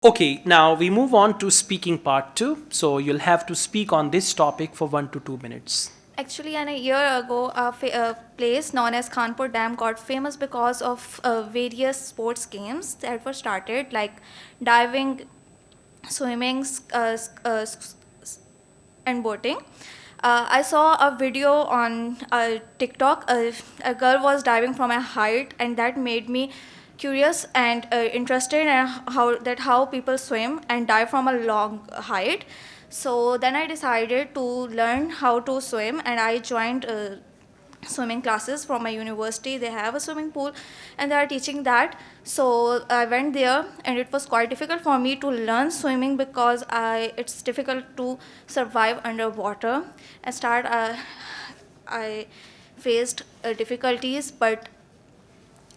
Okay, now we move on to speaking part 2. So you'll have to speak on this topic for 1 to 2 minutes. Actually, a year ago, a place known as Kanpur Dam got famous because of various sports games that were started, like diving, swimming, and boating. I saw a video on TikTok. A girl was diving from a height, and that made me curious and interested in how people swim and dive from a long height. So then I decided to learn how to swim, and I joined swimming classes from my university. They have a swimming pool and they are teaching that. So I went there, and it was quite difficult for me to learn swimming because it's difficult to survive underwater. I faced difficulties, but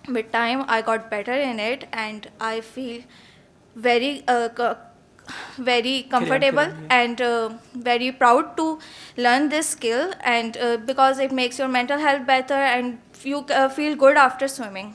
with time I got better in it, and I feel very very comfortable and very proud to learn this skill, and because it makes your mental health better, and you feel good after swimming.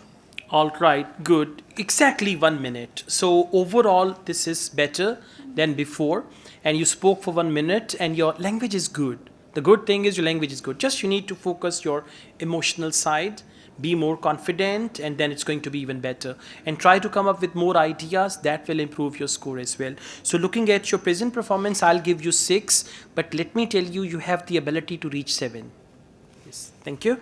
All right, good. Exactly 1 minute. So overall, this is better than before. And you spoke for 1 minute, and your language is good. The good thing is your language is good. Just you need to focus your emotional side, be more confident, and then it's going to be even better. And try to come up with more ideas that will improve your score as well. So looking at your present performance, I'll give you 6, but let me tell you, you have the ability to reach 7. Yes, thank you.